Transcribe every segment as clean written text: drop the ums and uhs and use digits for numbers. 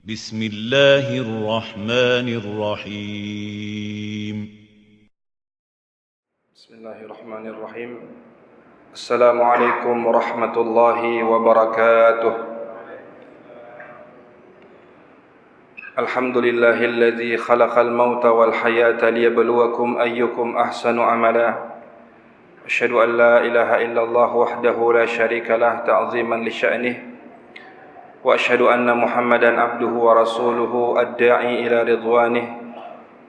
بسم الله الرحمن الرحيم بسم الله الرحمن الرحيم. السلام عليكم ورحمة الله وبركاته. الحمد لله الذي خلق الموت والحياة ليبلوكم أيكم أحسن عملا. أشهد أن لا إله إلا الله وحده لا شريك له تعظيما لشأنه، وأشهد أن محمدا عبده ورسوله الداعي إلى رضوانه،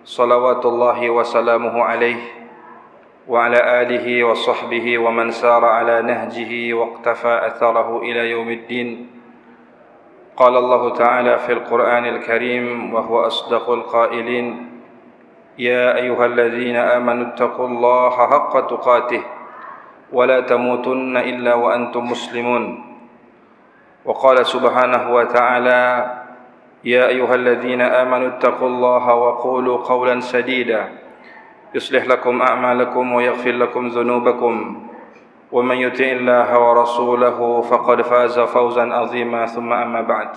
صلوات الله وسلامه عليه وعلى آله وصحبه ومن سار على نهجه واقتفى أثره إلى يوم الدين. قال الله تعالى في القرآن الكريم وهو أصدق القائلين: يا أيها الذين آمنوا اتقوا الله حق تقاته ولا تموتن إلا وأنتم مسلمون. وقال سبحانه وتعالى: يا أيها الذين آمنوا اتقوا الله وقولوا قولا سديدا يصلح لكم أعمالكم ويغفر لكم ذنوبكم، ومن يطع الله ورسوله فقد فاز فوزا عظيما. ثم أما بعد.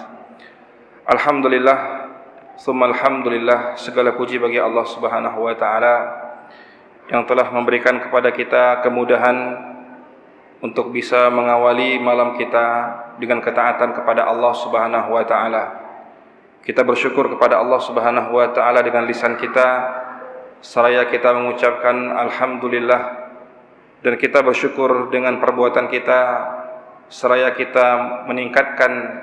Alhamdulillah, summa alhamdulillah, segala puji bagi Allah Subhanahu wa taala yang telah memberikan kepada kita kemudahan untuk bisa mengawali malam kita dengan ketaatan kepada Allah Subhanahu wa taala. Kita bersyukur kepada Allah Subhanahu wa taala dengan lisan kita, seraya kita mengucapkan alhamdulillah, dan kita bersyukur dengan perbuatan kita, seraya kita meningkatkan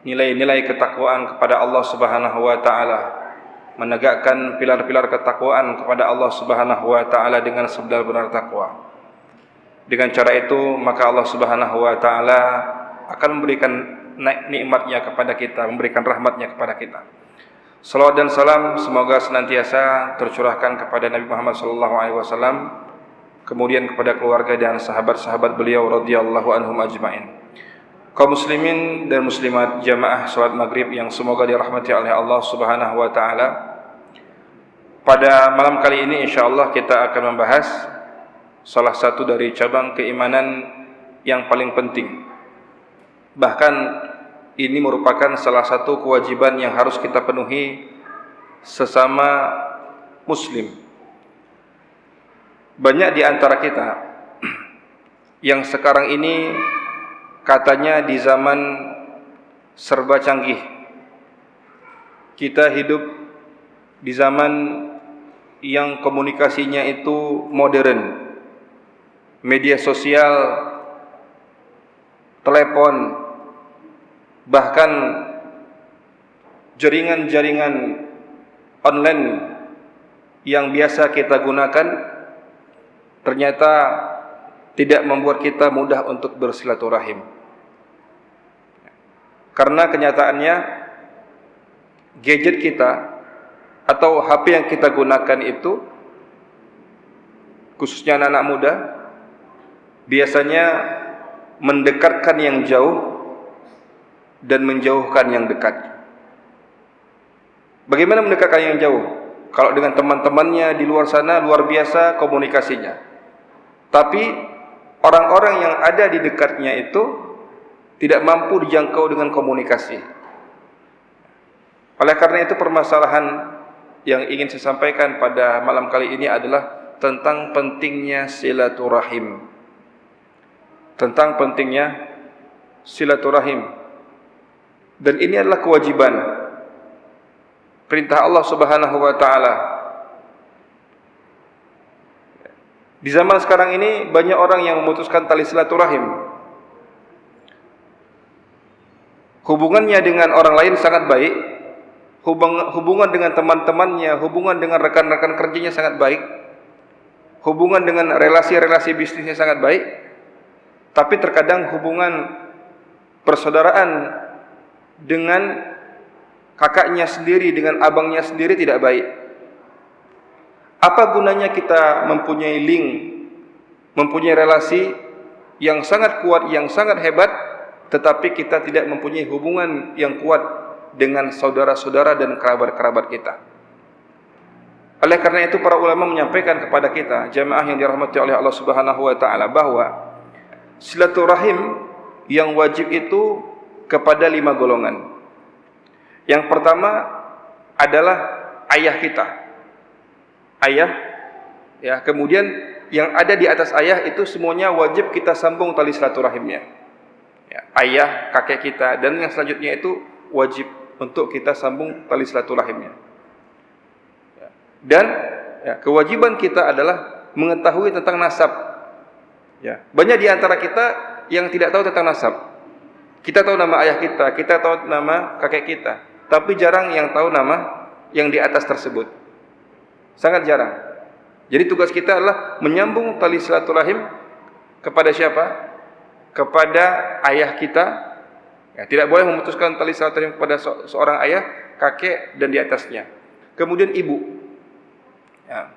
nilai-nilai ketakwaan kepada Allah Subhanahu wa taala, menegakkan pilar-pilar ketakwaan kepada Allah Subhanahu wa taala dengan sebenar-benar takwa. Dengan cara itu maka Allah Subhanahu wa taala akan memberikan nikmatnya kepada kita, memberikan rahmatnya kepada kita. Salawat dan salam semoga senantiasa tercurahkan kepada Nabi Muhammad SAW, kemudian kepada keluarga dan sahabat-sahabat beliau radhiyallahu anhum ajmain. Kaum muslimin dan muslimat jamaah salat maghrib yang semoga dirahmati oleh Allah Subhanahu wa taala. Pada malam kali ini insyaallah kita akan membahas salah satu dari cabang keimanan yang paling penting. Bahkan ini merupakan salah satu kewajiban yang harus kita penuhi sesama muslim. Banyak di antara kita yang sekarang ini katanya di zaman serba canggih. Kita hidup di zaman yang komunikasinya itu modern. Media sosial, telepon, bahkan jaringan-jaringan online yang biasa kita gunakan ternyata tidak membuat kita mudah untuk bersilaturahim. Karena kenyataannya gadget kita atau HP yang kita gunakan itu, khususnya anak-anak muda, biasanya mendekatkan yang jauh dan menjauhkan yang dekat. Bagaimana mendekatkan yang jauh? Kalau dengan teman-temannya di luar sana luar biasa komunikasinya, tapi orang-orang yang ada di dekatnya itu tidak mampu dijangkau dengan komunikasi. Oleh karena itu permasalahan yang ingin saya sampaikan pada malam kali ini adalah tentang pentingnya silaturahim. Tentang pentingnya silaturahim. Dan ini adalah kewajiban, perintah Allah Subhanahu wa taala. Di zaman sekarang ini banyak orang yang memutuskan tali silaturahim. Hubungannya dengan orang lain sangat baik, hubungan dengan teman-temannya, hubungan dengan rekan-rekan kerjanya sangat baik, hubungan dengan relasi-relasi bisnisnya sangat baik. Tapi terkadang hubungan persaudaraan dengan kakaknya sendiri, dengan abangnya sendiri tidak baik. Apa gunanya kita mempunyai link, mempunyai relasi yang sangat kuat, yang sangat hebat, tetapi kita tidak mempunyai hubungan yang kuat dengan saudara-saudara dan kerabat-kerabat kita. Oleh karena itu para ulama menyampaikan kepada kita, jamaah yang dirahmati oleh Allah Subhanahu wa taala, bahwa silaturahim yang wajib itu kepada 5 golongan. Yang pertama adalah ayah kita. Ayah, ya. Kemudian yang ada di atas ayah itu semuanya wajib kita sambung tali silaturahimnya. Ya, ayah, kakek kita, dan yang selanjutnya itu wajib untuk kita sambung tali silaturahimnya. Ya. Dan ya, kewajiban kita adalah mengetahui tentang nasab. Ya. Banyak di antara kita yang tidak tahu tentang nasab. Kita tahu nama ayah kita tahu nama kakek kita, tapi jarang yang tahu nama yang di atas tersebut. Sangat jarang. Jadi tugas kita adalah menyambung tali silaturahim kepada siapa? Kepada ayah kita. Ya, tidak boleh memutuskan tali silaturahim kepada seorang ayah, kakek, dan di atasnya. Kemudian ibu. Ya.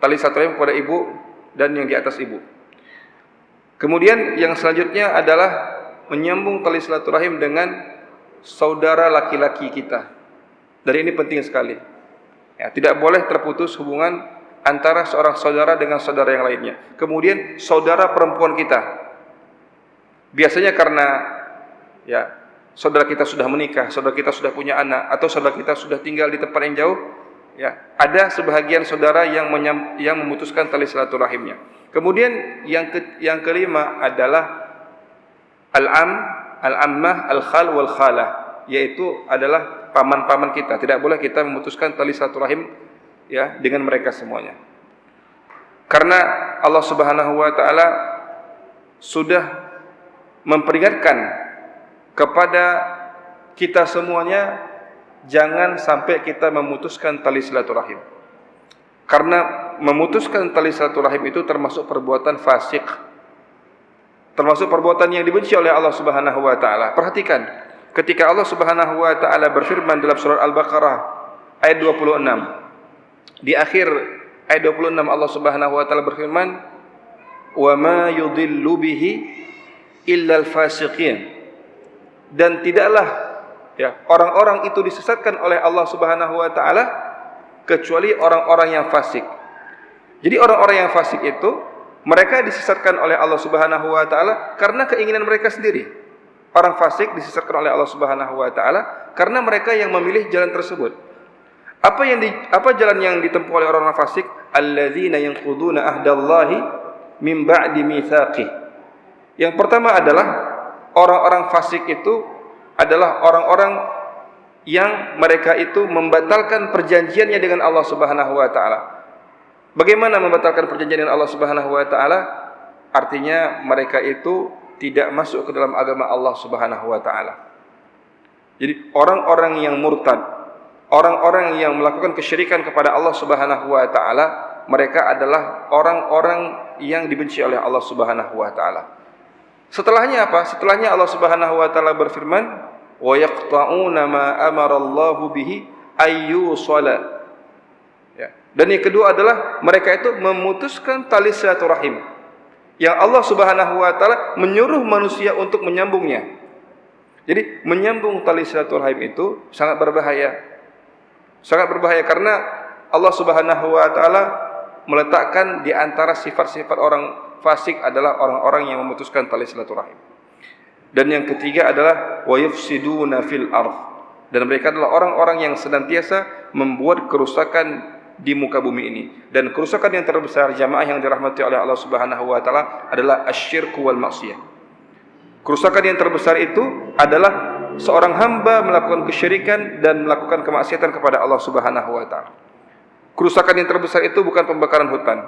Tali silaturahim kepada ibu dan yang di atas ibu. Kemudian yang selanjutnya adalah menyambung tali silaturahim dengan saudara laki-laki kita. Dan ini penting sekali. Ya, tidak boleh terputus hubungan antara seorang saudara dengan saudara yang lainnya. Kemudian saudara perempuan kita. Biasanya karena ya saudara kita sudah menikah, saudara kita sudah punya anak, atau saudara kita sudah tinggal di tempat yang jauh, ya, ada sebahagian saudara yang memutuskan tali silaturahimnya. Kemudian yang kelima adalah al-ammah, al-khal wal khalah, yaitu adalah paman-paman kita. Tidak boleh kita memutuskan tali silaturahim ya dengan mereka semuanya. Karena Allah Subhanahu wa taala sudah memperingatkan kepada kita semuanya, jangan sampai kita memutuskan tali silaturahim. Karena memutuskan tali silaturahim itu termasuk perbuatan fasik, termasuk perbuatan yang dibenci oleh Allah Subhanahu wa taala. Perhatikan, ketika Allah Subhanahu wa taala berfirman dalam surah Al-Baqarah ayat 26. Di akhir ayat 26 Allah Subhanahu wa taala berfirman, "Wa ma yudhillu bihi illa al-fasiqin." Dan tidaklah ya orang-orang itu disesatkan oleh Allah Subhanahu wa taala kecuali orang-orang yang fasik. Jadi orang-orang yang fasik itu mereka disesatkan oleh Allah Subhanahu wa taala karena keinginan mereka sendiri. Orang fasik disesatkan oleh Allah Subhanahu wa taala karena mereka yang memilih jalan tersebut. Apa jalan yang ditempuh oleh orang-orang fasik? Alladzina yanquduna ahdallahi min ba'di mitsaqih. Yang pertama adalah orang-orang fasik itu adalah orang-orang yang mereka itu membatalkan perjanjiannya dengan Allah Subhanahu wa taala. Bagaimana membatalkan perjanjian dengan Allah Subhanahu wa taala? Artinya mereka itu tidak masuk ke dalam agama Allah Subhanahu wa taala. Jadi orang-orang yang murtad, orang-orang yang melakukan kesyirikan kepada Allah Subhanahu wa taala, mereka adalah orang-orang yang dibenci oleh Allah Subhanahu wa taala. Setelahnya apa? Setelahnya Allah Subhanahu wa taala berfirman, "Wa yaqta'una ma amara Allahu bihi ayyusala." Ya. Dan yang kedua adalah mereka itu memutuskan tali silaturahim yang Allah Subhanahu wa taala menyuruh manusia untuk menyambungnya. Jadi menyambung tali silaturahim itu sangat berbahaya. Sangat berbahaya karena Allah Subhanahu wa taala meletakkan di antara sifat-sifat orang fasik adalah orang-orang yang memutuskan tali silaturahim. Dan yang ketiga adalah wa yufsiduna fil ardh. Dan mereka adalah orang-orang yang senantiasa membuat kerusakan di muka bumi ini. Dan kerusakan yang terbesar jamaah yang dirahmati oleh Allah Subhanahu wa taala adalah asyirku wal maksiyah. Kerusakan yang terbesar itu adalah seorang hamba melakukan kesyirikan dan melakukan kemaksiatan kepada Allah Subhanahu wa taala. Kerusakan yang terbesar itu bukan pembakaran hutan.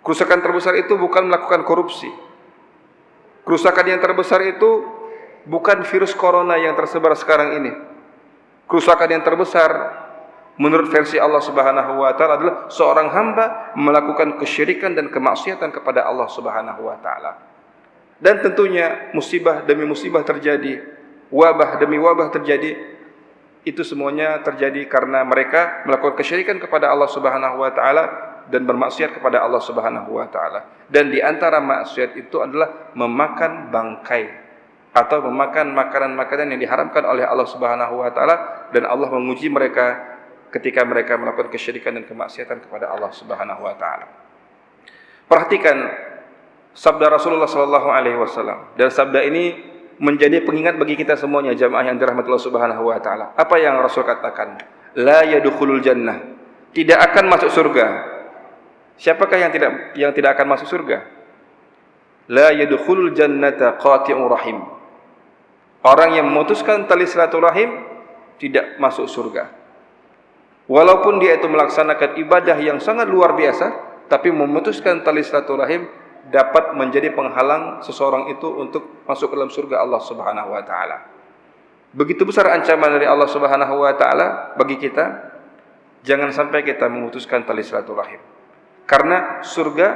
Kerusakan terbesar itu bukan melakukan korupsi. Kerusakan yang terbesar itu bukan virus corona yang tersebar sekarang ini. Kerusakan yang terbesar menurut versi Allah Subhanahu wa taala adalah seorang hamba melakukan kesyirikan dan kemaksiatan kepada Allah Subhanahu wa taala. Dan tentunya musibah demi musibah terjadi, wabah demi wabah terjadi. Itu semuanya terjadi karena mereka melakukan kesyirikan kepada Allah Subhanahu wa taala dan bermaksiat kepada Allah Subhanahu wa taala. Dan di antara maksiat itu adalah memakan bangkai atau memakan makanan-makanan yang diharamkan oleh Allah Subhanahu wa taala, dan Allah menguji mereka ketika mereka melakukan kesyirikan dan kemaksiatan kepada Allah Subhanahu wa taala. Perhatikan sabda Rasulullah sallallahu alaihi wasallam. Dan sabda ini menjadi pengingat bagi kita semuanya, jamaah yang dirahmati Allah Subhanahu wa taala. Apa yang Rasul katakan? La yadkhulul jannah. Tidak akan masuk surga. Siapakah yang tidak akan masuk surga? La yadkhulul jannata qati'ur rahim. Orang yang memutuskan tali silaturahim tidak masuk surga. Walaupun dia itu melaksanakan ibadah yang sangat luar biasa, tapi memutuskan tali silaturahim dapat menjadi penghalang seseorang itu untuk masuk ke dalam surga Allah Subhanahu wa taala. Begitu besar ancaman dari Allah Subhanahu wa taala bagi kita, jangan sampai kita memutuskan tali silaturahim. Karena surga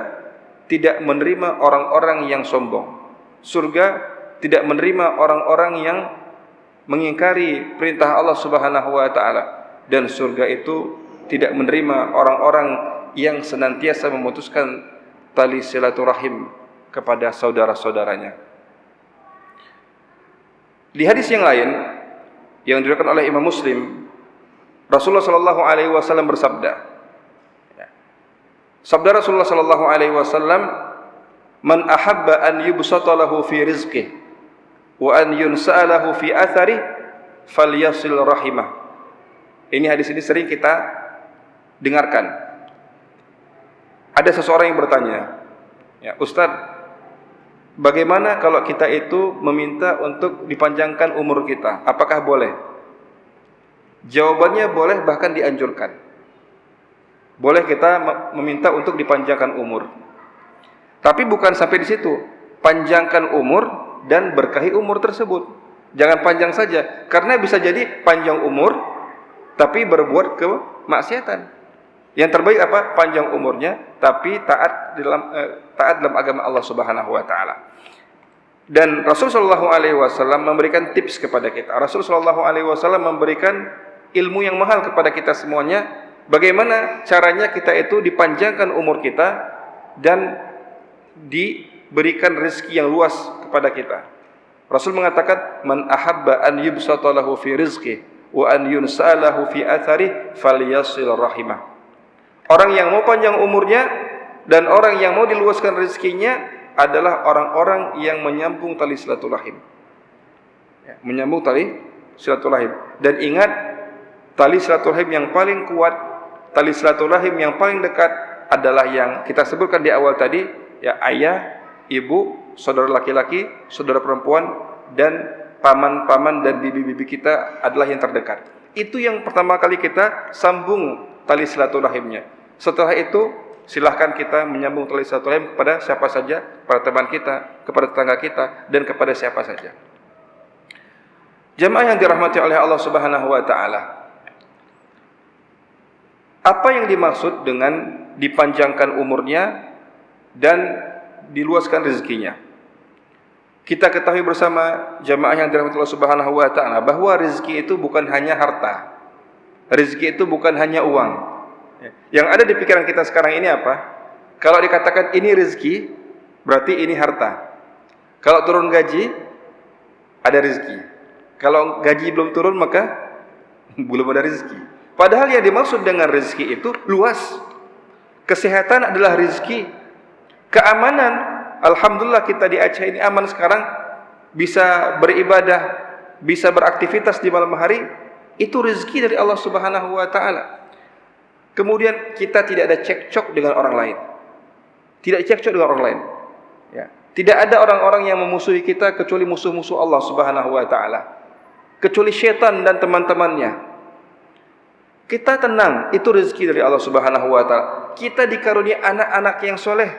tidak menerima orang-orang yang sombong. Surga tidak menerima orang-orang yang mengingkari perintah Allah Subhanahu wa taala, dan surga itu tidak menerima orang-orang yang senantiasa memutuskan tali silaturahim kepada saudara-saudaranya. Di hadis yang lain yang diriwayatkan oleh Imam Muslim, Rasulullah sallallahu alaihi wasallam bersabda, sabda Rasulullah sallallahu alaihi wasallam, "Man ahabba an yubsata lahu fi rizqihi wa an yunsa'alahu fi athari falyasil rahimah." Ini hadis ini sering kita dengarkan. Ada seseorang yang bertanya, ya, Ustaz, bagaimana kalau kita itu meminta untuk dipanjangkan umur kita? Apakah boleh? Jawabannya boleh, bahkan dianjurkan. Boleh kita meminta untuk dipanjangkan umur. Tapi bukan sampai di situ. Panjangkan umur dan berkahi umur tersebut. Jangan panjang saja, karena bisa jadi panjang umur tapi berbuat kemaksiatan. Yang terbaik apa? Panjang umurnya tapi taat dalam agama Allah Subhanahu wa taala. Dan Rasul sallallahu alaihi wasallam memberikan tips kepada kita. Rasul sallallahu alaihi wasallam memberikan ilmu yang mahal kepada kita semuanya, bagaimana caranya kita itu dipanjangkan umur kita dan diberikan rezeki yang luas kepada kita. Rasul mengatakan, "Man ahabba an yubsata lahu fi rizqihi wa an yunsa'alahu fi athari falyasil rahimah." Orang yang mau panjang umurnya dan orang yang mau diluaskan rezekinya adalah orang-orang yang menyambung tali silaturahim. Ya, menyambung tali silaturahim. Dan ingat, tali silaturahim yang paling kuat, tali silaturahim yang paling dekat adalah yang kita sebutkan di awal tadi, ya, ayah, ibu, saudara laki-laki, saudara perempuan, dan paman-paman dan bibi-bibi kita adalah yang terdekat. Itu yang pertama kali kita sambung tali silaturahimnya. Setelah itu silahkan kita menyambung tali silaturahim kepada siapa saja, kepada teman kita, kepada tetangga kita, dan kepada siapa saja. Jamaah yang dirahmati oleh Allah Subhanahu wa taala, apa yang dimaksud dengan dipanjangkan umurnya dan diluaskan rezekinya? Kita ketahui bersama jamaah yang dirahmati Allah Subhanahu wa taala bahwa rezeki itu bukan hanya harta. Rezeki itu bukan hanya uang. Yang ada di pikiran kita sekarang ini apa? Kalau dikatakan ini rezeki, berarti ini harta. Kalau turun gaji, ada rezeki. Kalau gaji belum turun, maka belum ada rezeki. Padahal yang dimaksud dengan rezeki itu luas. Kesehatan adalah rezeki. Keamanan, alhamdulillah kita di Aceh ini aman sekarang, bisa beribadah, bisa beraktivitas di malam hari, itu rezeki dari Allah Subhanahu wa taala. Kemudian kita tidak ada cekcok dengan orang lain. Tidak cekcok dengan orang lain. Ya. Tidak ada orang-orang yang memusuhi kita kecuali musuh-musuh Allah Subhanahu wa taala. Kecuali syaitan dan teman-temannya. Kita tenang, itu rezeki dari Allah Subhanahu wa taala. Kita dikaruniai anak-anak yang soleh,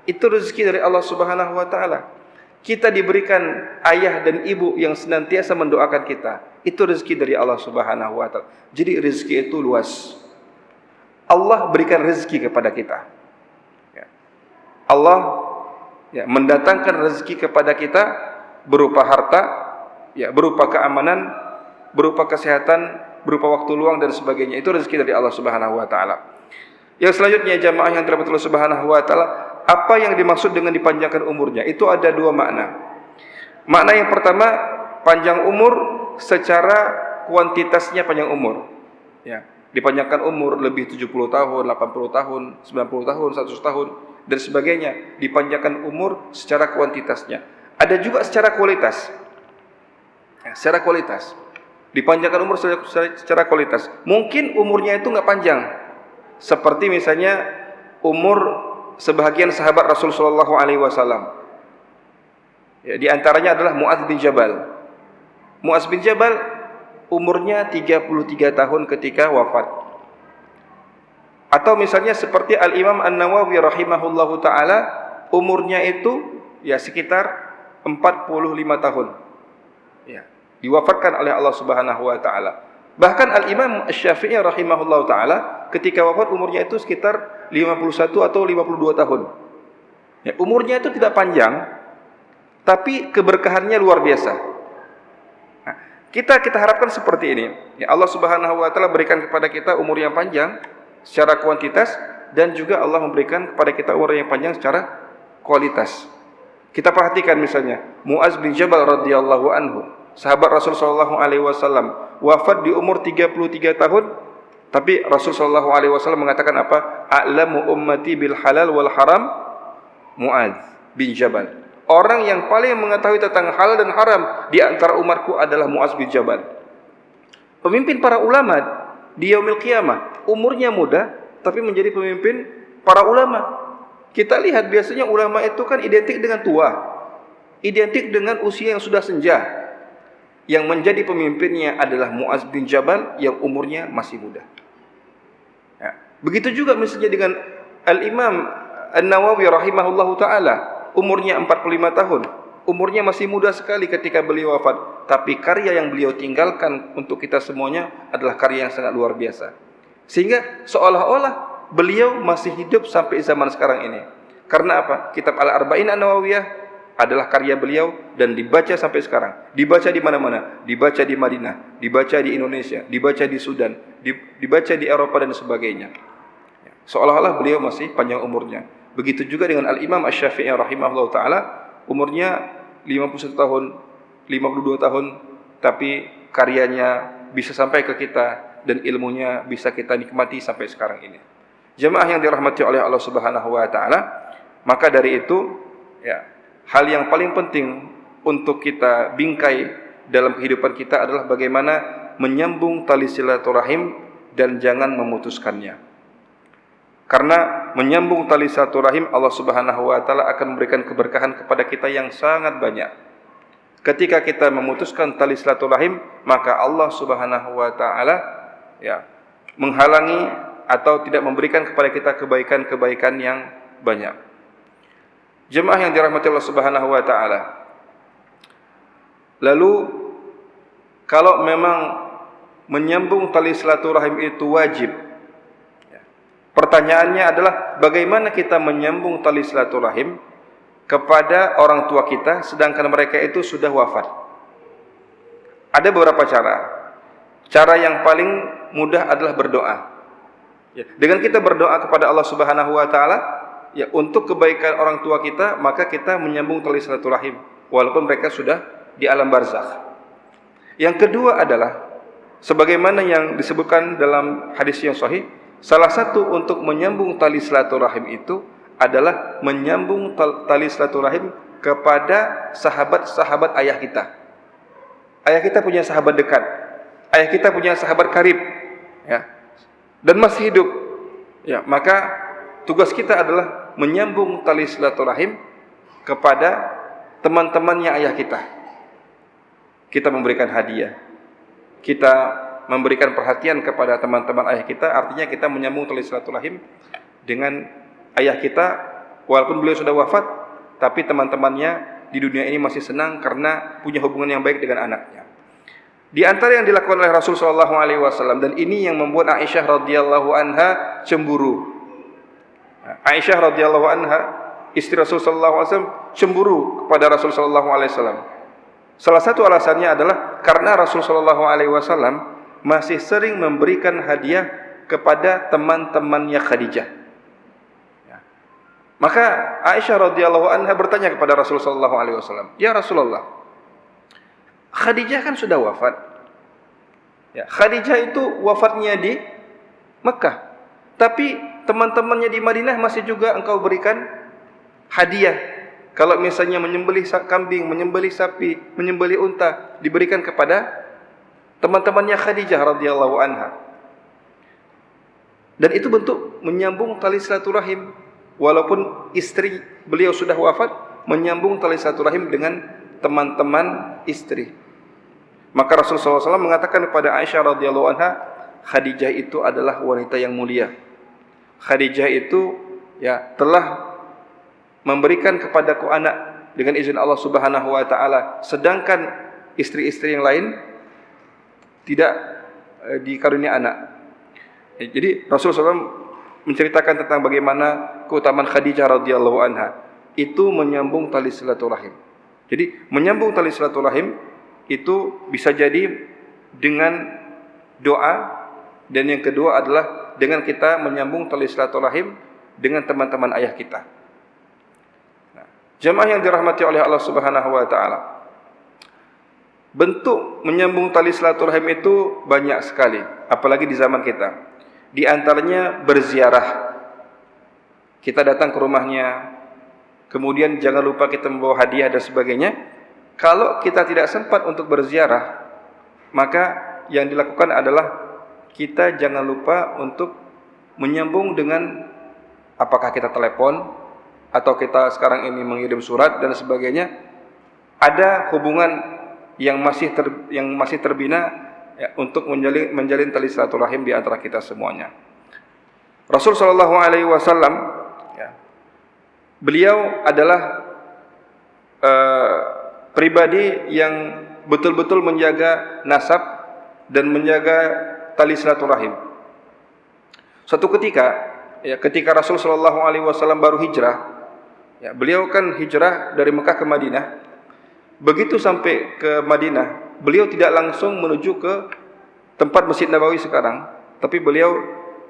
itu rezeki dari Allah Subhanahu wa taala. Kita diberikan ayah dan ibu yang senantiasa mendoakan kita, itu rezeki dari Allah Subhanahu wa taala. Jadi rezeki itu luas. Allah berikan rezeki kepada kita. Allah mendatangkan rezeki kepada kita berupa harta, berupa keamanan, berupa kesehatan, berupa waktu luang dan sebagainya. Itu rezeki dari Allah Subhanahu wa taala. Yang selanjutnya, jamaah yang dirahmati Allah Subhanahu wa taala, apa yang dimaksud dengan dipanjangkan umurnya? Itu ada dua makna. Makna yang pertama, panjang umur secara kuantitasnya panjang umur. Dipanjangkan umur lebih 70 tahun, 80 tahun, 90 tahun, 100 tahun dan sebagainya. Dipanjangkan umur secara kuantitasnya. Ada juga secara kualitas. secara kualitas. Dipanjangkan umur secara kualitas. Mungkin umurnya itu nggak panjang, seperti misalnya umur sebahagian sahabat Rasul Shallallahu Alaihi Wasallam. Ya, di antaranya adalah Mu'adz bin Jabal. Mu'adz bin Jabal umurnya 33 tahun ketika wafat. Atau misalnya seperti Al-Imam An-Nawawi rahimahullahu ta'ala, umurnya itu ya sekitar 45 tahun. Ya, diwafatkan oleh Allah Subhanahu wa taala. Bahkan Al-Imam Asy-Syafi'i rahimahullahu taala ketika wafat umurnya itu sekitar 51 atau 52 tahun. Ya, umurnya itu tidak panjang, tapi keberkahannya luar biasa. Nah, kita harapkan seperti ini. Ya, Allah Subhanahu wa taala berikan kepada kita umur yang panjang secara kuantitas, dan juga Allah memberikan kepada kita umur yang panjang secara kualitas. Kita perhatikan misalnya Mu'adz bin Jabal radhiyallahu anhu, sahabat Rasul sallallahu alaihi wasallam, wafat di umur 33 tahun, tapi Rasul sallallahu alaihi wasallam mengatakan apa? A'lamu ummati bil halal wal haram Mu'adz bin Jabal. Orang yang paling mengetahui tentang halal dan haram di antara umatku adalah Mu'adz bin Jabal. Pemimpin para ulama di yaumil qiyamah, umurnya muda tapi menjadi pemimpin para ulama. Kita lihat biasanya ulama itu kan identik dengan tua, identik dengan usia yang sudah senja. Yang menjadi pemimpinnya adalah Mu'adz bin Jabal yang umurnya masih muda. Ya. Begitu juga misalnya dengan Al-Imam An-Nawawi rahimahullahu ta'ala, umurnya 45 tahun. Umurnya masih muda sekali ketika beliau wafat. Tapi karya yang beliau tinggalkan untuk kita semuanya adalah karya yang sangat luar biasa. Sehingga seolah-olah beliau masih hidup sampai zaman sekarang ini. Karena apa? Kitab Al-Arba'in An-Nawawiyah adalah karya beliau dan dibaca sampai sekarang. Dibaca di mana-mana, dibaca di Madinah, dibaca di Indonesia, dibaca di Sudan, dibaca di Eropa dan sebagainya. Seolah-olah beliau masih panjang umurnya. Begitu juga dengan Al-Imam Asy-Syafi'i rahimahullah ta'ala, umurnya 51 tahun, 52 tahun, tapi karyanya bisa sampai ke kita dan ilmunya bisa kita nikmati sampai sekarang ini. Jemaah yang dirahmati oleh Allah Subhanahu wa taala, maka dari itu ya, hal yang paling penting untuk kita bingkai dalam kehidupan kita adalah bagaimana menyambung tali silaturahim dan jangan memutuskannya. Karena menyambung tali silaturahim, Allah Subhanahu wa taala akan memberikan keberkahan kepada kita yang sangat banyak. Ketika kita memutuskan tali silaturahim, maka Allah Subhanahu wa taala ya menghalangi atau tidak memberikan kepada kita kebaikan-kebaikan yang banyak. Jemaah yang dirahmati Allah Subhanahu wa taala. Lalu kalau memang menyambung tali silaturahim itu wajib, pertanyaannya adalah bagaimana kita menyambung tali silaturahim kepada orang tua kita sedangkan mereka itu sudah wafat. Ada beberapa cara. Cara yang paling mudah adalah berdoa. Ya, dengan kita berdoa kepada Allah Subhanahu wa taala ya untuk kebaikan orang tua kita, maka kita menyambung tali silaturahim walaupun mereka sudah di alam barzakh. Yang kedua adalah sebagaimana yang disebutkan dalam hadis yang sahih, salah satu untuk menyambung tali silaturahim itu adalah menyambung tali silaturahim kepada sahabat-sahabat ayah kita. Ayah kita punya sahabat dekat, ayah kita punya sahabat karib, ya, dan masih hidup. Ya, maka tugas kita adalah menyambung tali silaturahim kepada teman-temannya ayah kita. Kita memberikan hadiah, kita memberikan perhatian kepada teman-teman ayah kita, artinya kita menyambung tali silaturahim dengan ayah kita walaupun beliau sudah wafat, tapi teman-temannya di dunia ini masih senang karena punya hubungan yang baik dengan anaknya. Di antara yang dilakukan oleh Rasul sallallahu alaihi wasallam, dan ini yang membuat Aisyah radhiyallahu anha cemburu. Aisyah radhiyallahu anha, istri Rasul sallallahu alaihi wasallam, cemburu kepada Rasul sallallahu alaihi wasallam. Salah satu alasannya adalah karena Rasul sallallahu alaihi wasallam masih sering memberikan hadiah kepada teman-temannya Khadijah. Maka Aisyah radhiyallahu anha bertanya kepada Rasul sallallahu alaihi wasallam, "Ya Rasulullah, Khadijah kan sudah wafat. Ya, Khadijah itu wafatnya di Mekah, tapi teman-temannya di Madinah masih juga engkau berikan hadiah Kalau misalnya menyembelih kambing, menyembelih sapi, menyembelih unta, diberikan kepada teman-temannya Khadijah radhiyallahu anha. Dan itu bentuk menyambung tali silaturahim. Walaupun istri beliau sudah wafat, menyambung tali silaturahim dengan teman-teman istri. Maka Rasulullah SAW mengatakan kepada Aisyah radhiyallahu anha, Khadijah itu adalah wanita yang mulia. Khadijah itu telah memberikan kepadaku anak dengan izin Allah Subhanahu wa taala, sedangkan istri-istri yang lain tidak dikarunia anak. Jadi Rasulullah SAW menceritakan tentang bagaimana keutamaan Khadijah radhiyallahu anha. Itu menyambung tali silaturahim. Jadi menyambung tali silaturahim itu bisa jadi dengan doa, dan yang kedua adalah dengan kita menyambung tali silaturahim dengan teman-teman ayah kita. Nah, jemaah yang dirahmati oleh Allah Subhanahu wa taala, bentuk menyambung tali silaturahim itu banyak sekali, apalagi di zaman kita. Di antaranya berziarah. Kita datang ke rumahnya, kemudian jangan lupa kita membawa hadiah dan sebagainya. Kalau kita tidak sempat untuk berziarah, maka yang dilakukan adalah kita jangan lupa untuk menyambung dengan, apakah kita telepon atau kita sekarang ini mengirim surat dan sebagainya. Ada hubungan yang masih terbina untuk menjalin tali silaturahim di antara kita semuanya. Rasul sallallahu alaihi wasallam, beliau adalah pribadi yang betul-betul menjaga nasab dan menjaga tali silaturahim. Suatu ketika, ketika Rasul sallallahu alaihi wasallam baru hijrah, beliau kan hijrah dari Mekah ke Madinah. Begitu sampai ke Madinah, beliau tidak langsung menuju ke tempat Masjid Nabawi sekarang, tapi beliau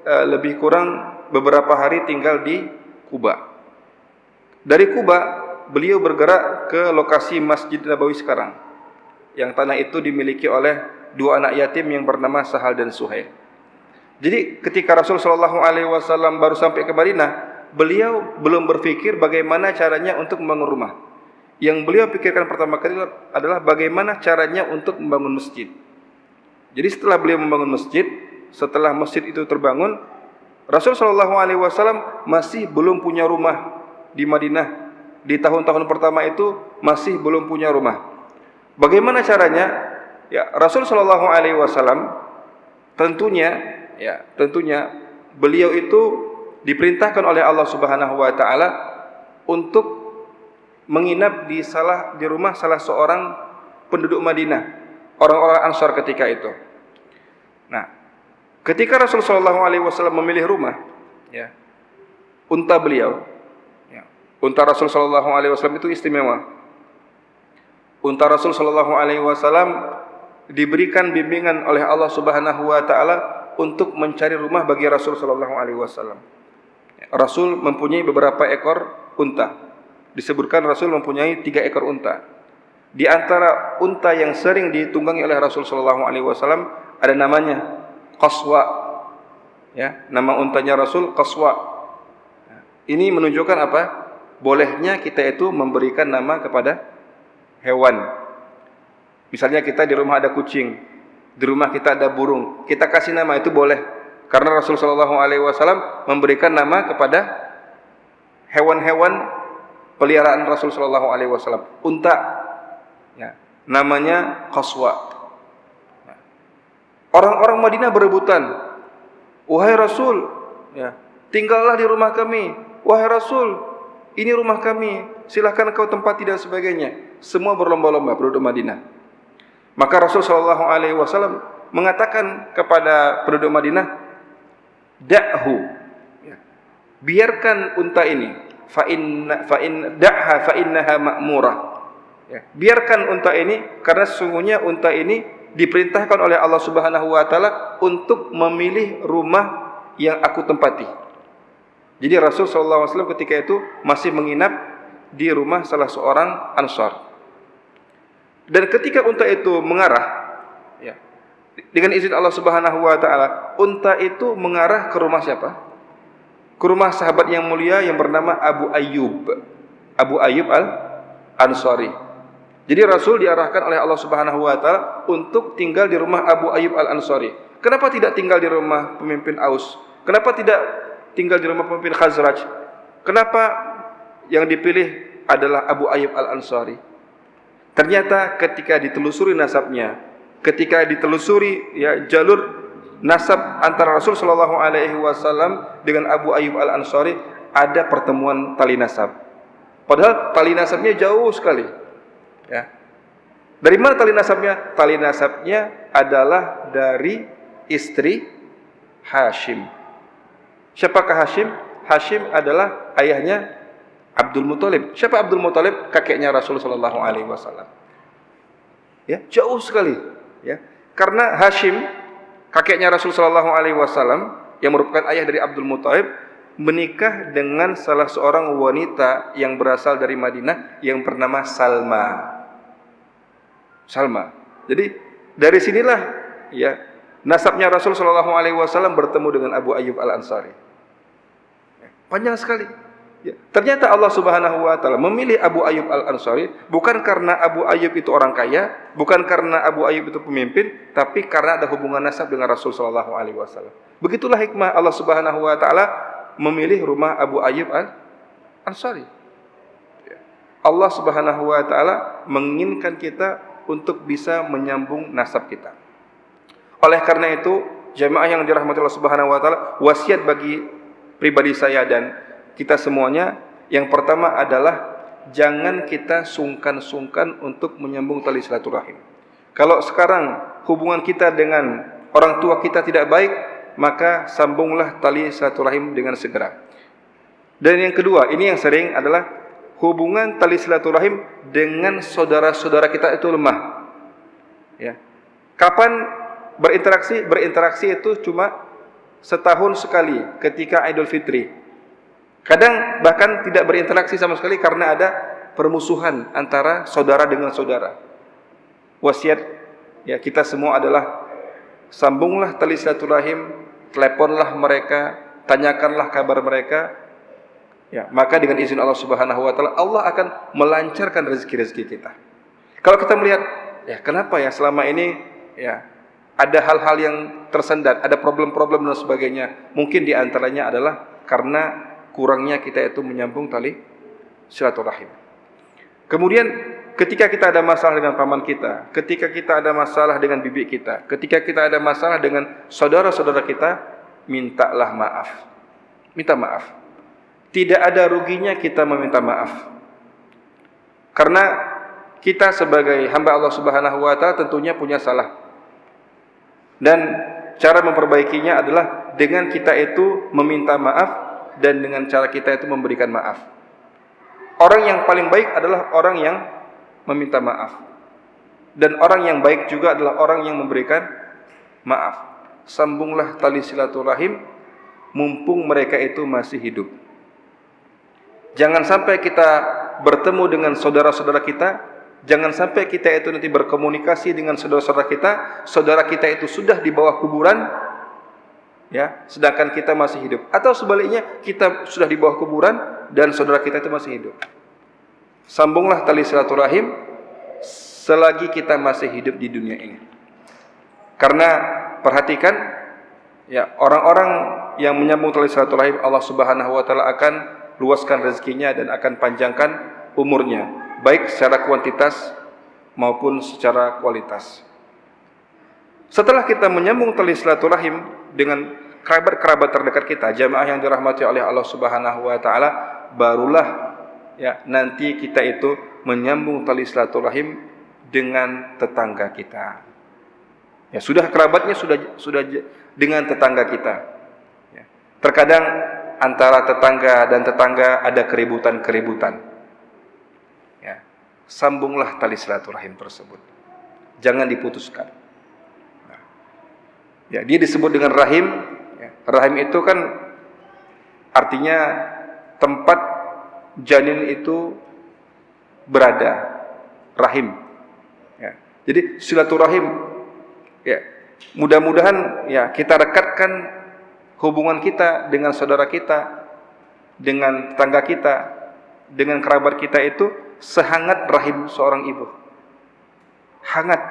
lebih kurang beberapa hari tinggal di Kuba. Dari Kuba, beliau bergerak ke lokasi Masjid Nabawi sekarang, yang tanah itu dimiliki oleh dua anak yatim yang bernama Sahal dan Suhail. Jadi ketika Rasul SAW baru sampai ke Madinah, beliau belum berpikir bagaimana caranya untuk membangun rumah. Yang beliau pikirkan pertama kali adalah bagaimana caranya untuk membangun masjid. Jadi setelah beliau membangun masjid, setelah masjid itu terbangun, Rasul SAW masih belum punya rumah di Madinah. Di tahun-tahun pertama itu masih belum punya rumah. Bagaimana caranya? Rasul SAW tentunya beliau itu diperintahkan oleh Allah Subhanahu wa taala untuk menginap di rumah salah seorang penduduk Madinah, orang-orang Ansar ketika itu. Nah, ketika Rasulullah SAW memilih rumah, unta beliau, unta Rasulullah SAW itu istimewa. Unta Rasulullah SAW diberikan bimbingan oleh Allah Subhanahu wa taala untuk mencari rumah bagi Rasulullah SAW. Rasul mempunyai beberapa ekor unta. Disebutkan Rasul mempunyai 3 ekor unta. Di antara unta yang sering ditunggangi oleh Rasul SAW ada namanya Qaswa. Nama untanya Rasul Qaswa. Ini menunjukkan apa? Bolehnya kita itu memberikan nama kepada hewan. Misalnya kita di rumah ada kucing, di rumah kita ada burung, kita kasih nama, itu boleh. Karena Rasul SAW memberikan nama kepada hewan-hewan peliharaan Rasul SAW. Unta, namanya Qaswa. Orang-orang Madinah berebutan, wahai Rasul, tinggallah di rumah kami. Wahai Rasul, ini rumah kami, silahkan kau tempati dan sebagainya. Semua berlomba-lomba penduduk Madinah. Maka Rasul SAW mengatakan kepada penduduk Madinah, da'hu, biarkan unta ini. Da'ha fa innaha ma'murah. Biarkan unta ini, karena sesungguhnya unta ini diperintahkan oleh Allah Subhanahu wa taala untuk memilih rumah yang aku tempati. Jadi Rasul SAW ketika itu masih menginap di rumah salah seorang Ansar. Dan ketika unta itu mengarah, dengan izin Allah Subhanahu wa taala, unta itu mengarah ke rumah siapa? Ke rumah sahabat yang mulia yang bernama Abu Ayyub. Abu Ayyub Al-Ansari. Jadi Rasul diarahkan oleh Allah Subhanahu wa taala untuk tinggal di rumah Abu Ayyub Al-Ansari. Kenapa tidak tinggal di rumah pemimpin Aus? Kenapa tidak tinggal di rumah pemimpin Khazraj? Kenapa yang dipilih adalah Abu Ayyub Al-Ansari? Ternyata ketika ditelusuri nasabnya, ketika ditelusuri ya jalur nasab antara Rasul sallallahu alaihi wasallam dengan Abu Ayyub Al-Ansari, ada pertemuan tali nasab. Padahal tali nasabnya jauh sekali. Ya. Dari mana tali nasabnya? Tali nasabnya adalah dari istri Hashim. Siapakah Hashim? Hashim adalah ayahnya Abdul Muthalib. Siapa Abdul Muthalib? Kakeknya Rasul sallallahu alaihi wasallam. Ya, jauh sekali, ya. Karena Hashim, kakeknya Rasul sallallahu alaihi wasallam yang merupakan ayah dari Abdul Muthalib, menikah dengan salah seorang wanita yang berasal dari Madinah yang bernama Salma. Jadi dari sinilah ya nasabnya Rasul sallallahu alaihi wasallam bertemu dengan Abu Ayyub Al-Ansari. Panjang sekali. Ya. Ternyata Allah Subhanahu wa taala memilih Abu Ayyub Al-Ansari bukan karena Abu Ayyub itu orang kaya, bukan karena Abu Ayyub itu pemimpin, tapi karena ada hubungan nasab dengan Rasul sallallahu alaihi wasallam. Begitulah hikmah Allah Subhanahu wa taala memilih rumah Abu Ayyub Al-Ansari. Ya. Allah Subhanahu wa taala menginginkan kita untuk bisa menyambung nasab kita. Oleh karena itu, jamaah yang dirahmati Allah Subhanahu wa taala, wasiat bagi pribadi saya dan kita semuanya, yang pertama adalah jangan kita sungkan-sungkan untuk menyambung tali silaturahim. Kalau sekarang hubungan kita dengan orang tua kita tidak baik, maka sambunglah tali silaturahim dengan segera. Dan yang kedua, ini yang sering adalah hubungan tali silaturahim dengan saudara-saudara kita itu lemah. Ya. Kapan berinteraksi? Berinteraksi itu cuma setahun sekali ketika Idul Fitri. Kadang bahkan tidak berinteraksi sama sekali karena ada permusuhan antara saudara dengan saudara. Wasiat ya kita semua adalah sambunglah tali silaturahim, teleponlah mereka, tanyakanlah kabar mereka. Ya, maka dengan izin Allah Subhanahu wa taala Allah akan melancarkan rezeki-rezeki kita. Kalau kita melihat, ya kenapa ya selama ini ya ada hal-hal yang tersendat, ada problem-problem dan sebagainya. Mungkin di antaranya adalah karena kurangnya kita itu menyambung tali silaturahim. Kemudian ketika kita ada masalah dengan paman kita, ketika kita ada masalah dengan bibi kita, ketika kita ada masalah dengan saudara-saudara kita, mintalah maaf. Minta maaf. Tidak ada ruginya kita meminta maaf. Karena kita sebagai hamba Allah Subhanahu wa taala tentunya punya salah. Dan cara memperbaikinya adalah dengan kita itu meminta maaf dan dengan cara kita itu memberikan maaf. Orang yang paling baik adalah orang yang meminta maaf. Dan orang yang baik juga adalah orang yang memberikan maaf. Sambunglah tali silaturahim mumpung mereka itu masih hidup. Jangan sampai kita bertemu dengan saudara-saudara kita, jangan sampai kita itu nanti berkomunikasi dengan saudara-saudara kita itu sudah di bawah kuburan, ya, sedangkan kita masih hidup. Atau sebaliknya, kita sudah di bawah kuburan dan saudara kita itu masih hidup. Sambunglah tali silaturahim selagi kita masih hidup di dunia ini. Karena perhatikan, ya, orang-orang yang menyambung tali silaturahim Allah Subhanahu wa taala akan luaskan rezekinya dan akan panjangkan umurnya, baik secara kuantitas maupun secara kualitas. Setelah kita menyambung tali silaturahim dengan kerabat-kerabat terdekat kita, jamaah yang dirahmati oleh Allah Subhanahu wa taala, barulah ya nanti kita itu menyambung tali silaturahim dengan tetangga kita. Ya, sudah kerabatnya sudah dengan tetangga kita. Ya. Terkadang antara tetangga dan tetangga ada keributan-keributan. Ya. Sambunglah tali silaturahim tersebut. Jangan diputuskan. Nah. Ya, dia disebut dengan rahim. Ya. Rahim itu kan artinya tempat janin itu berada. Rahim. Ya. Jadi silaturahim. Ya. Mudah-mudahan ya kita rekatkan hubungan kita dengan saudara kita, dengan tetangga kita, dengan kerabat kita itu sehangat rahim seorang ibu. Hangat.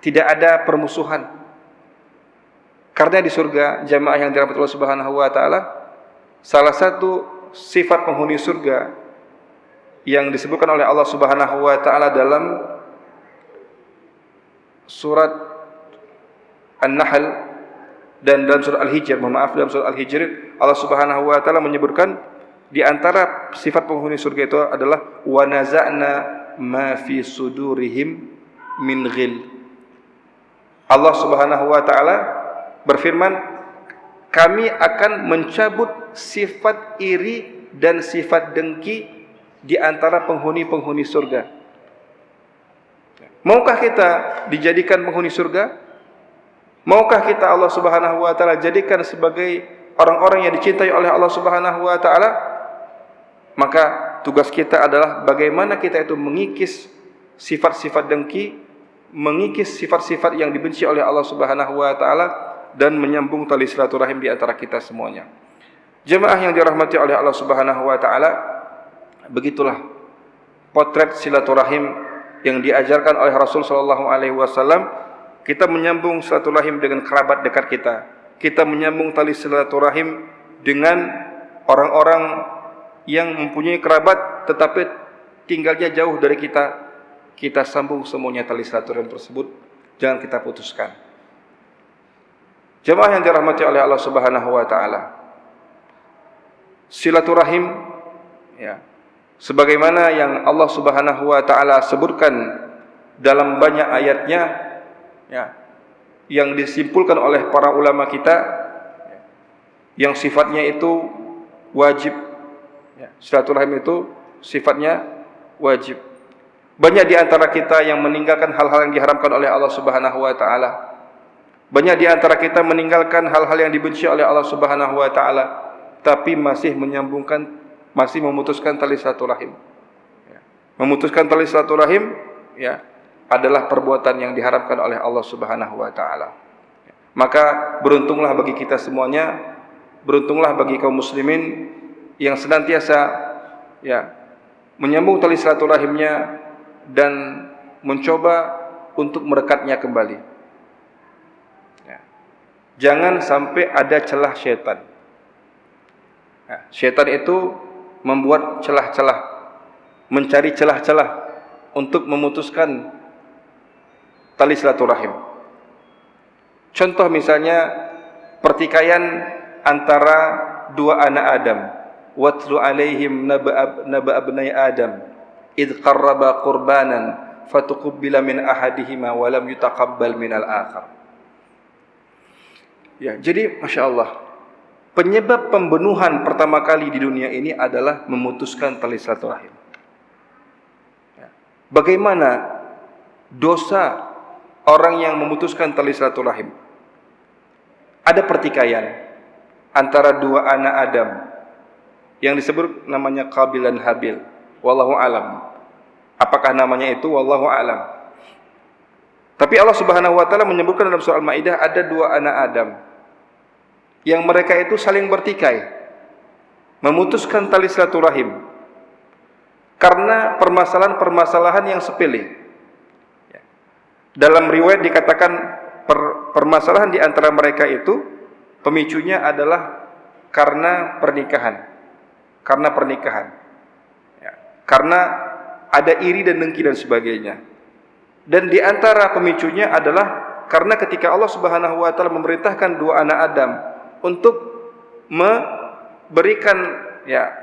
Tidak ada permusuhan. Karena di surga, jamaah yang dirahmati Allah Subhanahu wa taala, salah satu sifat penghuni surga yang disebutkan oleh Allah Subhanahu wa taala dalam surat An-Nahl dan dalam surat Al-Hijr, dalam surat Al-Hijr Allah Subhanahu wa taala menyebutkan di antara sifat penghuni surga itu adalah wa naza'na ma fi sudurihim min ghil. Allah Subhanahu wa taala berfirman, kami akan mencabut sifat iri dan sifat dengki di antara penghuni-penghuni surga. Maukah kita dijadikan penghuni surga? Maukah kita Allah Subhanahu wa taala jadikan sebagai orang-orang yang dicintai oleh Allah Subhanahu wa taala? Maka tugas kita adalah bagaimana kita itu mengikis sifat-sifat dengki, mengikis sifat-sifat yang dibenci oleh Allah Subhanahu wa taala dan menyambung tali silaturahim di antara kita semuanya. Jemaah yang dirahmati oleh Allah Subhanahu wa taala, begitulah potret silaturahim yang diajarkan oleh Rasul sallallahu alaihi wasallam. Kita menyambung silaturahim dengan kerabat dekat kita. Kita menyambung tali silaturahim dengan orang-orang yang mempunyai kerabat tetapi tinggalnya jauh dari kita. Kita sambung semuanya tali silaturahim tersebut, jangan kita putuskan. Jemaah yang dirahmati oleh Allah Subhanahu wa taala, silaturahim ya, sebagaimana yang Allah Subhanahu wa taala sebutkan dalam banyak ayatnya ya, yang disimpulkan oleh para ulama kita ya, yang sifatnya itu wajib ya, silaturahim itu sifatnya wajib. Banyak di antara kita yang meninggalkan hal-hal yang diharamkan oleh Allah Subhanahu wa taala. Banyak di antara kita meninggalkan hal-hal yang dibenci oleh Allah Subhanahu wa taala, tapi masih memutuskan tali silaturahim. Memutuskan tali silaturahim ya adalah perbuatan yang diharamkan oleh Allah Subhanahu wa taala. Maka beruntunglah bagi kita semuanya, beruntunglah bagi kaum muslimin yang senantiasa ya menyambung tali silaturahimnya dan mencoba untuk merekatnya kembali. Ya. Jangan sampai ada celah syaitan. Ya. Syaitan itu membuat celah-celah, mencari celah-celah untuk memutuskan tali silaturahim. Contoh misalnya pertikaian antara dua anak Adam. Watlu alaihim naba abnai Adam idh qarraba qurbanan fatuqabbala min ahadihima wa lam yutaqabbal min al-akhar. Ya, jadi masya-Allah, penyebab pembunuhan pertama kali di dunia ini adalah memutuskan tali silaturahim. Ya. Bagaimana dosa orang yang memutuskan tali silaturahim? Ada pertikaian antara dua anak Adam yang disebut namanya Qabil dan Habil. Wallahu alam. Apakah namanya itu? Wallahu alam. Tapi Allah Subhanahu wa taala menyebutkan dalam surah Al-Maidah ada dua anak Adam yang mereka itu saling bertikai, memutuskan tali silaturahim karena permasalahan-permasalahan yang sepele. Dalam riwayat dikatakan permasalahan di antara mereka itu pemicunya adalah karena pernikahan. Karena ada iri dan dengki dan sebagainya. Dan di antara pemicunya adalah karena ketika Allah Subhanahu wa taala memerintahkan dua anak Adam untuk memberikan ya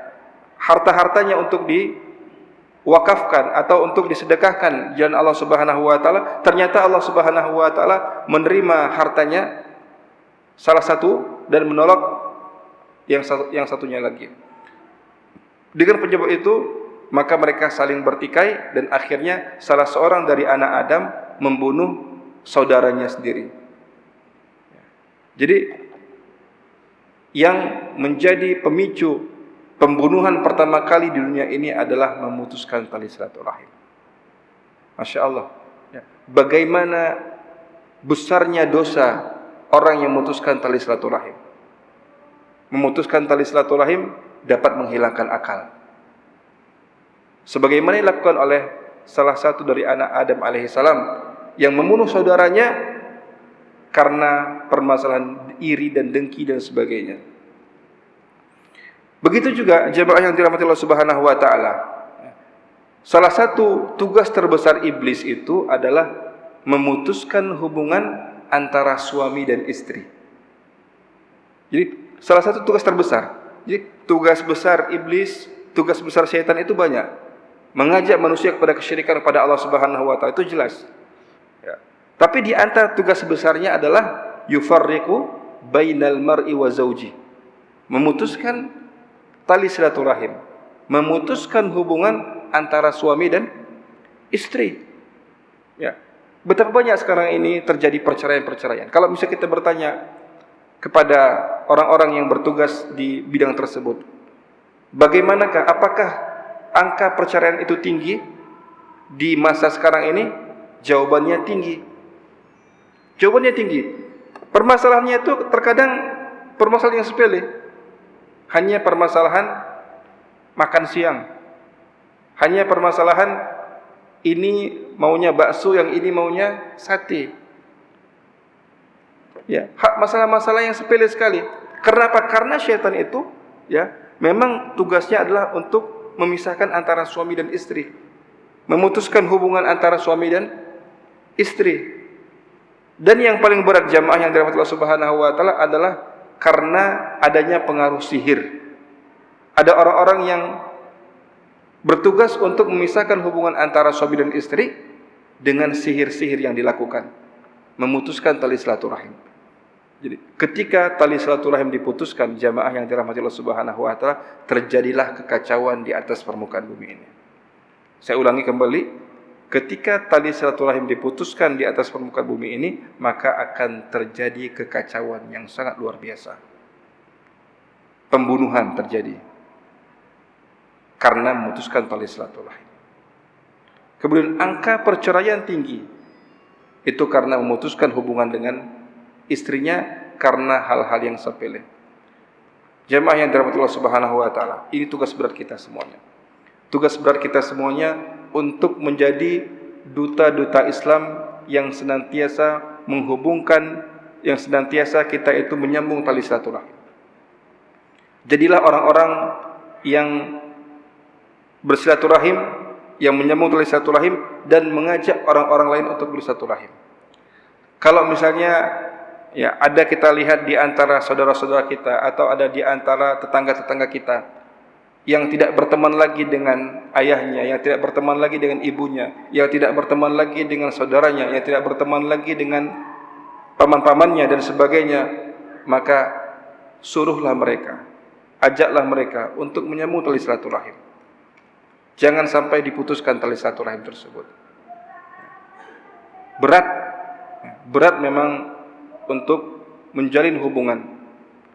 harta-hartanya untuk diwakafkan atau untuk disedekahkan jalan Allah Subhanahu wa taala, ternyata Allah Subhanahu wa taala menerima hartanya salah satu dan menolak yang satunya lagi. Dengan penyebab itu, maka mereka saling bertikai dan akhirnya salah seorang dari anak Adam membunuh saudaranya sendiri. Jadi yang menjadi pemicu pembunuhan pertama kali di dunia ini adalah memutuskan tali silaturahim. Masya Allah. Bagaimana besarnya dosa orang yang memutuskan tali silaturahim. Memutuskan tali silaturahim dapat menghilangkan akal. sebagaimana dilakukan oleh salah satu dari anak Adam alaihissalam yang membunuh saudaranya karena permasalahan iri dan dengki dan sebagainya. Begitu juga jemaah yang dirahmati Allah Subhanahu wa taala. Salah satu tugas terbesar iblis itu adalah memutuskan hubungan antara suami dan istri. Jadi salah satu tugas terbesar. Jadi tugas besar iblis, tugas besar syaitan itu banyak. Mengajak manusia kepada kesyirikan kepada Allah Subhanahu wa taala itu jelas. Ya. Tapi di antara tugas besarnya adalah yufarriqu bainal mar'i wa zauji. Memutuskan tali silaturahim, memutuskan hubungan antara suami dan istri. Ya. Betapa banyak sekarang ini terjadi perceraian-perceraian. Kalau misalnya kita bertanya kepada orang-orang yang bertugas di bidang tersebut, bagaimanakah, apakah angka perceraian itu tinggi di masa sekarang ini? Jawabannya tinggi. Jawabannya tinggi. Permasalahannya itu terkadang permasalahan yang sepele. Hanya permasalahan makan siang. Hanya permasalahan ini maunya bakso, yang ini maunya sate. Ya, masalah-masalah yang sepele sekali. Kenapa? Karena syaitan itu, ya, memang tugasnya adalah untuk memisahkan antara suami dan istri, memutuskan hubungan antara suami dan istri. Dan yang paling berat jamaah yang dirahmati Allah Subhanahu wa taala adalah karena adanya pengaruh sihir. Ada orang-orang yang bertugas untuk memisahkan hubungan antara suami dan istri dengan sihir-sihir yang dilakukan, memutuskan tali silaturahim. Jadi ketika tali silaturahim diputuskan, jamaah yang dirahmati Allah Subhanahu wa taala, terjadilah kekacauan di atas permukaan bumi ini. Saya ulangi kembali, ketika tali silaturahim diputuskan di atas permukaan bumi ini, maka akan terjadi kekacauan yang sangat luar biasa. Pembunuhan terjadi karena memutuskan tali silaturahim. Kemudian angka perceraian tinggi itu karena memutuskan hubungan dengan istrinya karena hal-hal yang sepele. Jemaah yang dirahmati Allah Subhanahu wa taala, ini tugas berat kita semuanya. Tugas berat kita semuanya untuk menjadi duta-duta Islam yang senantiasa menghubungkan, yang senantiasa kita itu menyambung tali silaturahim. Jadilah orang-orang yang bersilaturahim, yang menyambung tali silaturahim dan mengajak orang-orang lain untuk bersilaturahim. Kalau misalnya ya ada kita lihat di antara saudara-saudara kita atau ada di antara tetangga-tetangga kita yang tidak berteman lagi dengan ayahnya, yang tidak berteman lagi dengan ibunya, yang tidak berteman lagi dengan saudaranya, yang tidak berteman lagi dengan paman-pamannya dan sebagainya, maka suruhlah mereka, ajaklah mereka untuk menyambung tali silaturahim. Jangan sampai diputuskan tali silaturahim tersebut. Berat memang untuk menjalin hubungan,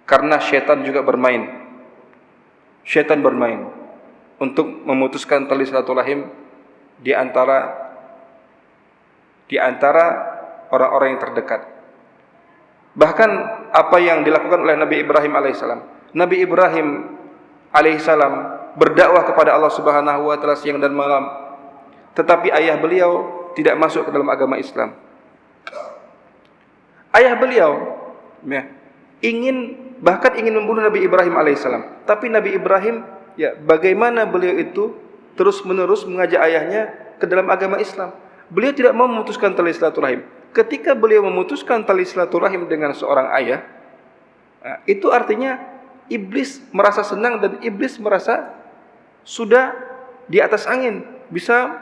karena syaitan juga bermain. Syaitan bermain untuk memutuskan tali silaturahim di antara orang-orang yang terdekat. Bahkan apa yang dilakukan oleh Nabi Ibrahim alaihissalam. Nabi Ibrahim alaihissalam berdakwah kepada Allah Subhanahu wa taala siang dan malam, tetapi ayah beliau tidak masuk ke dalam agama Islam. Ayah beliau ya, bahkan ingin membunuh Nabi Ibrahim alaihissalam. Tapi Nabi Ibrahim, ya, bagaimana beliau itu terus-menerus mengajak ayahnya ke dalam agama Islam. Beliau tidak mau memutuskan tali silaturahim. Ketika beliau memutuskan tali silaturahim dengan seorang ayah, itu artinya iblis merasa senang dan iblis merasa sudah di atas angin, bisa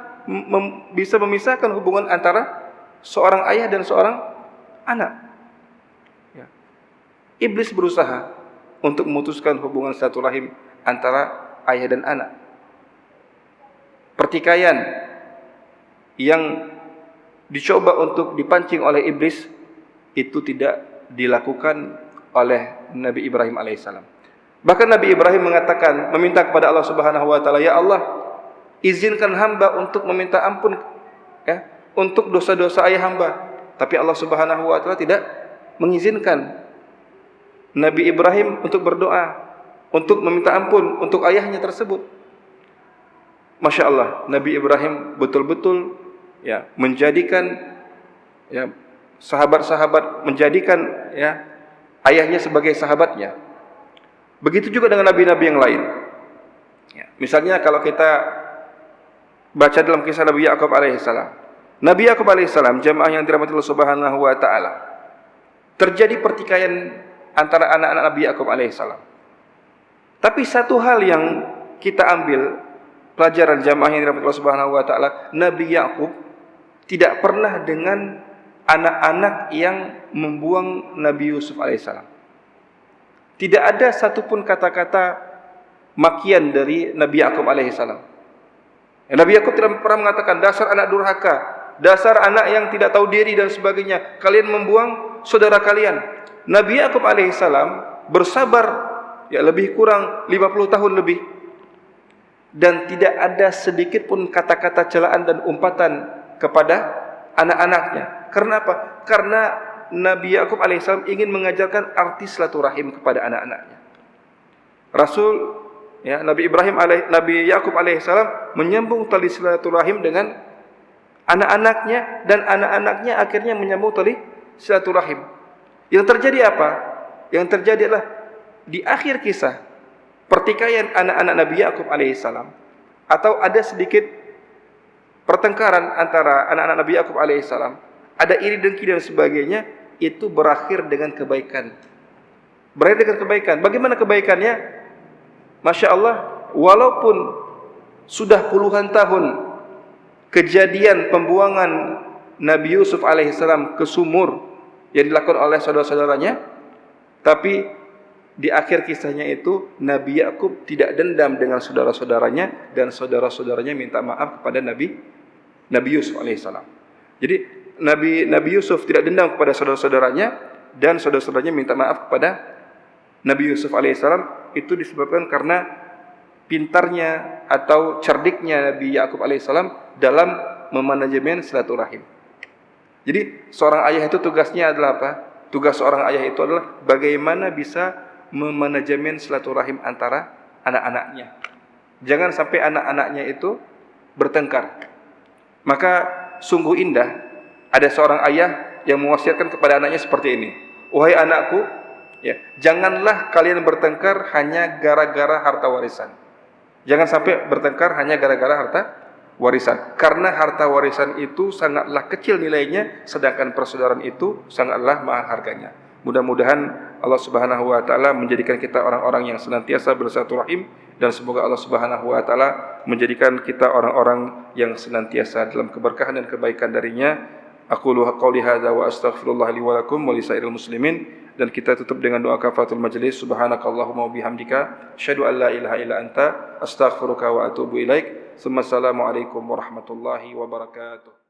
memisahkan hubungan antara seorang ayah dan seorang anak. Ya. Iblis berusaha untuk memutuskan hubungan silaturahim antara ayah dan anak. Pertikaian yang dicoba untuk dipancing oleh iblis itu tidak dilakukan oleh Nabi Ibrahim alaihissalam. Bahkan Nabi Ibrahim mengatakan, meminta kepada Allah Subhanahu wa taala, ya Allah, izinkan hamba untuk meminta ampun, ya, untuk dosa-dosa ayah hamba. Tapi Allah Subhanahu wa taala tidak mengizinkan Nabi Ibrahim untuk berdoa, untuk meminta ampun untuk ayahnya tersebut. Masya Allah, Nabi Ibrahim betul-betul ya menjadikan ya sahabat-sahabat, menjadikan ya ayahnya sebagai sahabatnya. Begitu juga dengan nabi-nabi yang lain. Ya, misalnya kalau kita baca dalam kisah Nabi Yakub alaihissalam. Nabi Yakub alaihissalam, jamaah yang dirahmati Allah Subhanahu wa taala. Terjadi pertikaian antara anak-anak Nabi Yakub alaihissalam. Tapi satu hal yang kita ambil pelajaran jamaah yang dirahmati Allah Subhanahu wa taala, Nabi Yakub tidak pernah dengan anak-anak yang membuang Nabi Yusuf alaihissalam. Tidak ada satupun kata-kata makian dari Nabi Yakub alaihissalam. Nabi Yakub tidak pernah mengatakan dasar anak durhaka, dasar anak yang tidak tahu diri dan sebagainya, kalian membuang saudara kalian. Nabi Yakub alaihissalam bersabar ya lebih kurang 50 tahun lebih, dan tidak ada sedikit pun kata-kata celaan dan umpatan kepada anak-anaknya. Karena apa? Karena Nabi Yakub alaihissalam ingin mengajarkan arti silaturahim kepada anak-anaknya. Rasul ya, Nabi Yakub alaihissalam menyambung tali silaturahim dengan anak-anaknya, dan anak-anaknya akhirnya menyambung tali silaturahim. Yang terjadi apa? Yang terjadi adalah di akhir kisah pertikaian anak-anak Nabi Yakub alaihissalam, atau ada sedikit pertengkaran antara anak-anak Nabi Yakub alaihissalam, ada iri dengki dan sebagainya, itu berakhir dengan kebaikan. Berakhir dengan kebaikan. Bagaimana kebaikannya? Masya Allah, walaupun sudah puluhan tahun kejadian pembuangan Nabi Yusuf alaihissalam ke sumur yang dilakukan oleh saudara-saudaranya, tapi di akhir kisahnya itu Nabi Yakub tidak dendam dengan saudara-saudaranya, dan saudara-saudaranya minta maaf kepada Nabi Yusuf alaihissalam. Jadi Nabi Yusuf tidak dendam kepada saudara-saudaranya, dan saudara-saudaranya minta maaf kepada Nabi Yusuf alaihissalam. Itu disebabkan karena pintarnya atau cerdiknya Nabi Yakub alaihissalam dalam memanajemen silaturahim. Jadi seorang ayah itu tugasnya adalah apa? Tugas seorang ayah itu adalah bagaimana bisa memanajemen silaturahim antara anak-anaknya. Jangan sampai anak-anaknya itu bertengkar. Maka sungguh indah ada seorang ayah yang mewasiatkan kepada anaknya seperti ini. Wahai anakku, ya, janganlah kalian bertengkar hanya gara-gara harta warisan. Jangan sampai bertengkar hanya gara-gara harta warisan. Karena harta warisan itu sangatlah kecil nilainya, sedangkan persaudaraan itu sangatlah mahal harganya. Mudah-mudahan Allah Subhanahu wa taala menjadikan kita orang-orang yang senantiasa bersilaturahim, dan semoga Allah Subhanahu wa taala menjadikan kita orang-orang yang senantiasa dalam keberkahan dan kebaikan darinya. Aqulu qouli hadza wa astaghfirullah li wa lakum wa lisairil muslimin. Dan kita tutup dengan doa kafaratul majlis. Subhanakallahumma wa bihamdika asyhadu an la ilaha illa anta astaghfiruka wa atubu ilaik. Assalamualaikum warahmatullahi wabarakatuh.